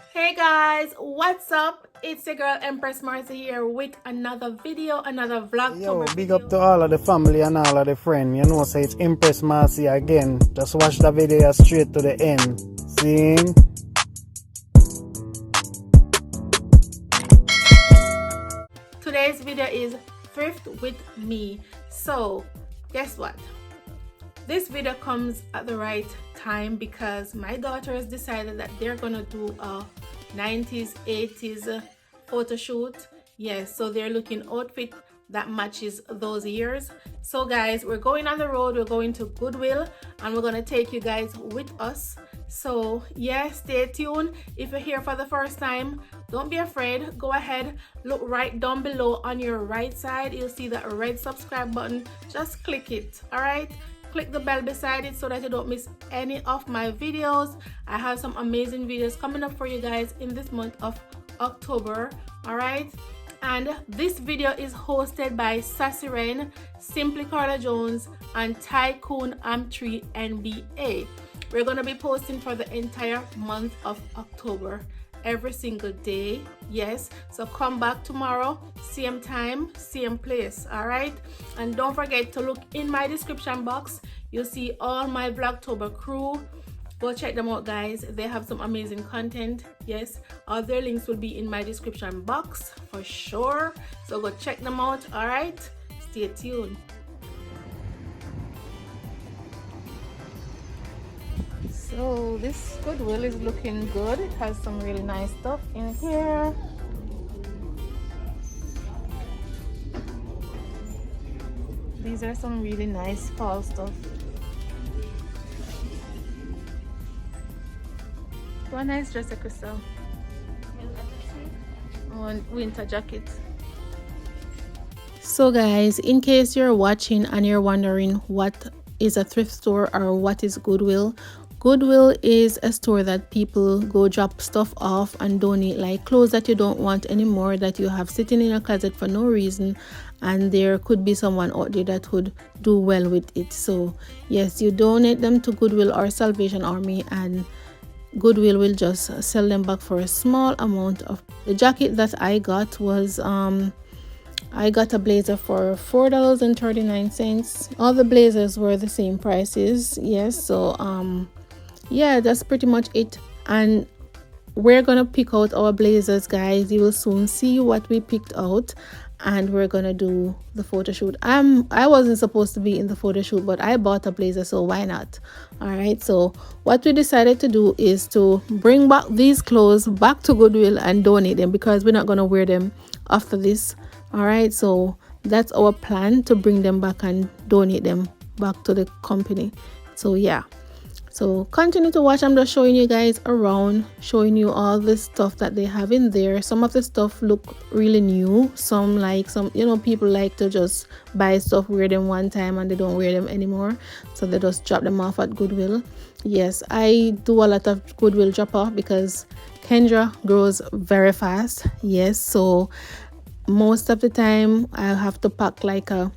Hey guys, what's up? It's your girl Empress Martha here with another video, another Yo, vlogtober big video. up to all of the family and all of the friends. You know, say it's Empress Marcy again. Just watch the video straight to the end. See? Today's video is Thrift with me. So, guess what? This video comes at the right time because my daughter has decided that they're gonna do a 90s, 80s photo shoot. Yes, so they're looking outfit that matches those years. So guys, we're going on the road, we're going to Goodwill, and we're gonna take you guys with us. So yeah, stay tuned. If you're here for the first time, don't be afraid. Go ahead, look right down below on your right side. You'll see that red subscribe button. Just click it. All right, click the bell beside it so that you don't miss any of my videos. I have some amazing videos coming up for you guys in this month of October. All right, and this video is hosted by Sassy Ren, Simply Carla Jones, and Tycoon Am3 NBA. We're gonna be posting for the entire month of October, every single day. Yes, so come back tomorrow, same time, same place. All right, and don't forget to look in my description box. You'll see all my vlogtober crew. Go check them out, guys. They have some amazing content. Yes, all their links will be in my description box for sure, so go check them out. All right, stay tuned. So this Goodwill is looking good. It has some really nice stuff in here. These are some really nice fall stuff. What a nice dress, Crystal. Oh, winter jacket. So guys, in case you're watching and you're wondering what is a thrift store or what is Goodwill, Goodwill is a store that people go drop stuff off and donate, like clothes that you don't want anymore, that you have sitting in a closet for no reason, and there could be someone out there that would do well with it. So yes, you donate them to Goodwill or Salvation Army, and Goodwill will just sell them back for a small amount. Of the jacket that I got was I got a blazer for $4.39. All the blazers were the same prices. Yes, so yeah, that's pretty much it. And we're gonna pick out our blazers, guys. You will soon see what we picked out, and we're gonna do the photo shoot. I wasn't supposed to be in the photo shoot, but I bought a blazer, so why not? All right, so what we decided to do is to bring back these clothes back to Goodwill and donate them, because we're not gonna wear them after this. All right, so that's our plan, to bring them back and donate them back to the company. So yeah, so continue to watch. I'm just showing you guys around, showing you all the stuff that they have in there. Some of the stuff look really new. Some people like to just buy stuff, wear them one time, and they don't wear them anymore, so they just drop them off at Goodwill. Yes, I do a lot of Goodwill drop off because Kendra grows very fast. Yes, so most of the time I have to pack like a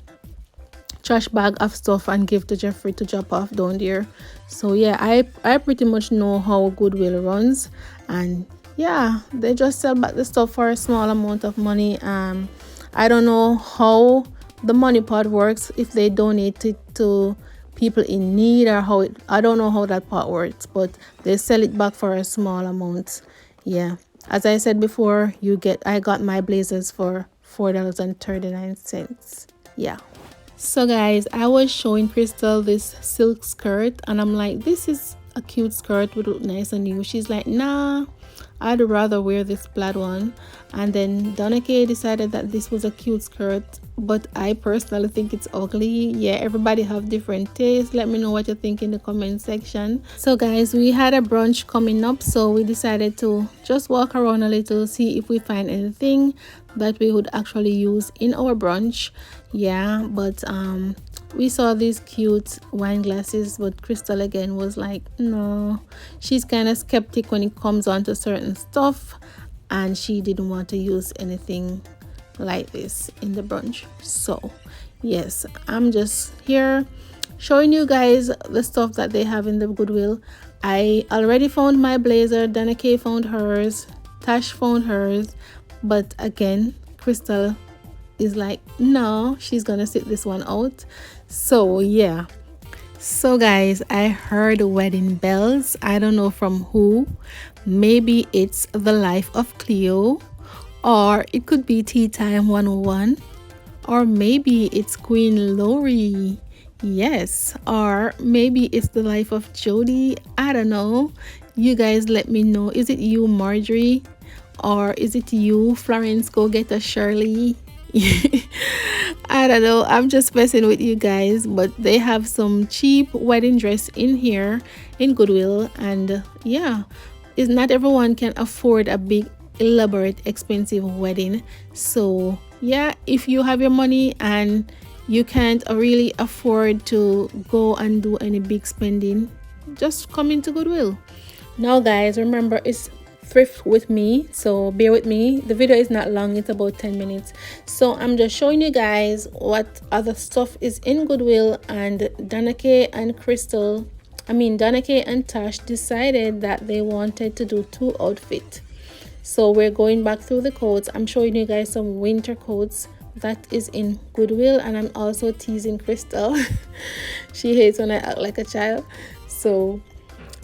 trash bag of stuff and give to Jeffrey to drop off down there. So yeah, I pretty much know how Goodwill runs, and yeah, they just sell back the stuff for a small amount of money. I don't know how the money part works, if they donate it to people in need or how it, I don't know how that part works, but they sell it back for a small amount. Yeah, as I said before, I got my blazers for $4.39. Yeah. So guys, I was showing Crystal this silk skirt, and I'm like, this is a cute skirt, would look nice on you. She's like, nah, I'd rather wear this plaid one. And then Donake decided that this was a cute skirt, but I personally think it's ugly. Yeah, everybody have different tastes. Let me know what you think in the comment section. So guys, we had a brunch coming up, so we decided to just walk around a little, see if we find anything that we would actually use in our brunch. Yeah, but we saw these cute wine glasses, but Crystal again was like, no, she's kind of skeptic when it comes on to certain stuff, and she didn't want to use anything like this in the brunch. So yes, I'm just here showing you guys the stuff that they have in the Goodwill. I already found my blazer, Dana K found hers, Tash found hers, but again, Crystal is like, no, she's gonna sit this one out. So yeah. So guys, I heard wedding bells. I don't know from who. Maybe it's The Life of Cleo, or it could be Tea Time 101, or maybe it's Queen Lori. Yes, or maybe it's The Life of Jodi. I don't know. You guys let me know. Is it you, Marjorie? Or is it you, Florence, gogetter Shirley? I don't know. I'm just messing with you guys, but they have some cheap wedding dress in here in Goodwill, and yeah, is not everyone can afford a big, elaborate, expensive wedding. So yeah, if you have your money and you can't really afford to go and do any big spending, just come into Goodwill. Now guys, remember it's thrift with me, so bear with me. The video is not long, it's about 10 minutes. So I'm just showing you guys what other stuff is in Goodwill, and Dana K and Tash decided that they wanted to do 2 outfits. So we're going back through the coats. I'm showing you guys some winter coats that is in Goodwill, and I'm also teasing Crystal. She hates when I act like a child. So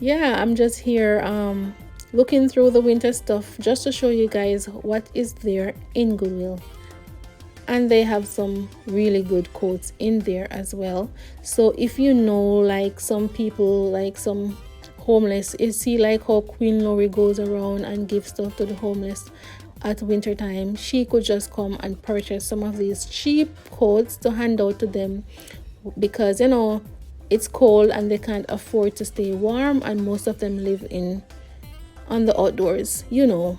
yeah, I'm just here looking through the winter stuff just to show you guys what is there in Goodwill. And they have some really good coats in there as well. So if you know, like some people, like some homeless, you see like how Queen Lori goes around and gives stuff to the homeless at winter time, she could just come and purchase some of these cheap coats to hand out to them, because you know it's cold and they can't afford to stay warm, and most of them live on the outdoors, you know.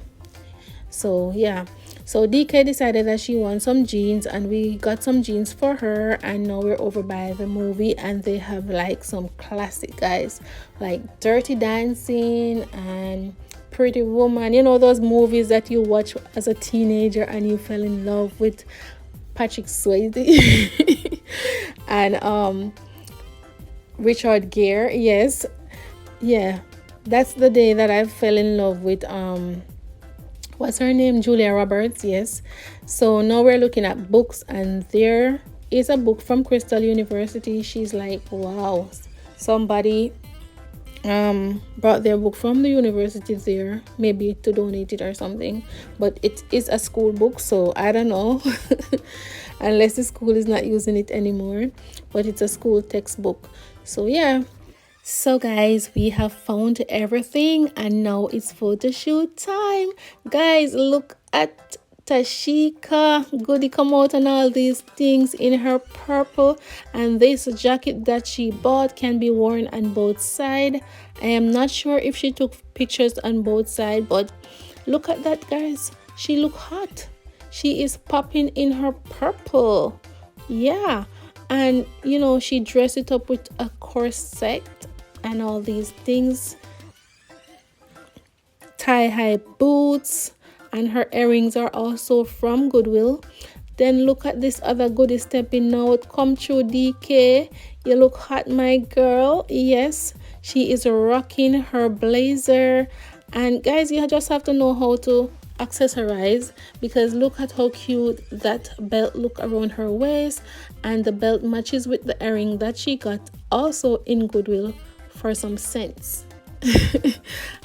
So yeah, so DK decided that she wants some jeans, and we got some jeans for her. And now we're over by the movie, and they have like some classic guys like Dirty Dancing and Pretty Woman, you know, those movies that you watch as a teenager and you fell in love with Patrick Swayze and Richard Gere. Yes, yeah, that's the day that I fell in love with what's her name, Julia Roberts. Yes. So now we're looking at books, and there is a book from Crystal University. She's like, wow, somebody brought their book from the university there, maybe to donate it or something, but it is a school book, so I don't know. Unless the school is not using it anymore, but it's a school textbook. So yeah, so guys, we have found everything, and now it's photo shoot time. Guys, look at Tashika Goody come out and all these things in her purple, and this jacket that she bought can be worn on both sides. I am not sure if she took pictures on both sides, but look at that, guys. She look hot. She is popping in her purple. Yeah, and you know, she dressed it up with a corset and all these things, tie-high boots, and her earrings are also from Goodwill. Then look at this other goodie stepping out. Come through, DK. You look hot, my girl. Yes, she is rocking her blazer. And guys, you just have to know how to accessorize, because look at how cute that belt look around her waist, and the belt matches with the earring that she got also in Goodwill for some cents.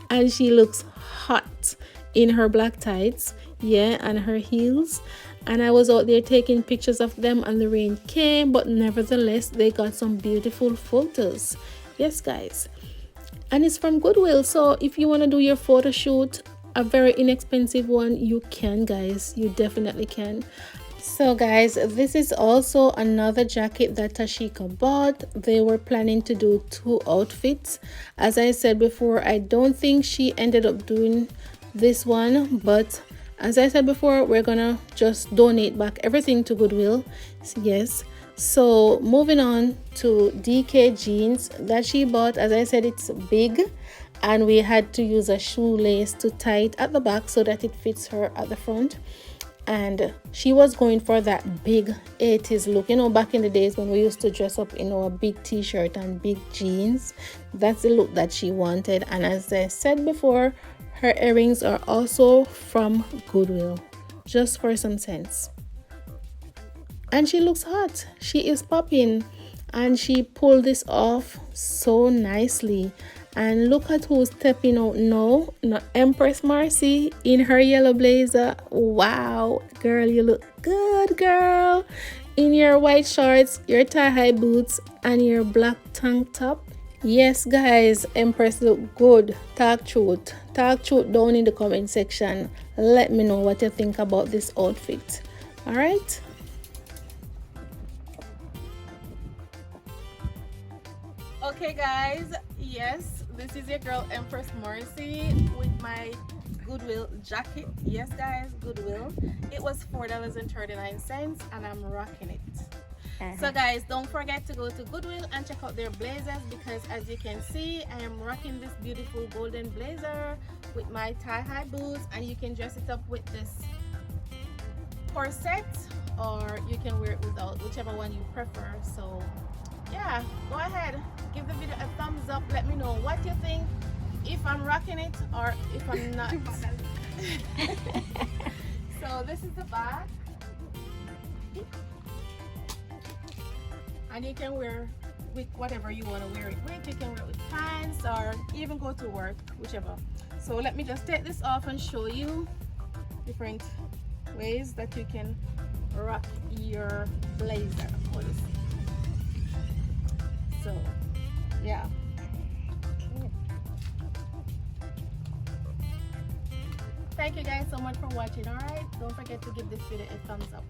And she looks hot in her black tights, yeah, and her heels. And I was out there taking pictures of them, and the rain came, but nevertheless they got some beautiful photos. Yes guys, and it's from Goodwill. So if you want to do your photo shoot, a very inexpensive one, you can, guys, you definitely can. So guys, this is also another jacket that Tashika bought. They were planning to do 2 outfits. As I said before, I don't think she ended up doing this one, but as I said before, we're gonna just donate back everything to Goodwill. Yes. So moving on to DK jeans that she bought. As I said, it's big, and we had to use a shoelace to tie it at the back so that it fits her at the front. and she was going for that big 80s look. You know, back in the days when we used to dress up in our big t-shirt and big jeans. That's the look that she wanted. And as I said before, her earrings are also from Goodwill, just for some sense. And she looks hot. She is popping, and she pulled this off so nicely. And look at who's stepping out now. Empress Marcy in her yellow blazer. Wow, girl, you look good, girl. In your white shorts, your tie-high boots, and your black tank top. Yes, guys, Empress look good. Talk truth. Talk truth down in the comment section. Let me know what you think about this outfit. All right? Okay, guys. Yes, this is your girl Empress Marcy with my Goodwill jacket. Yes, guys, Goodwill. It was $4.39 and I'm rocking it. So guys, don't forget to go to Goodwill and check out their blazers, because as you can see, I am rocking this beautiful golden blazer with my tie-high boots, and you can dress it up with this corset, or you can wear it without, whichever one you prefer. So yeah, go ahead, give the video a thumbs up. Let me know what you think, if I'm rocking it or if I'm not. So this is the back, and you can wear with whatever you want to wear it with. You can wear it with pants or even go to work, whichever. So let me just take this off and show you different ways that you can rock your blazer. So yeah, thank you guys so much for watching. All right, don't forget to give this video a thumbs up.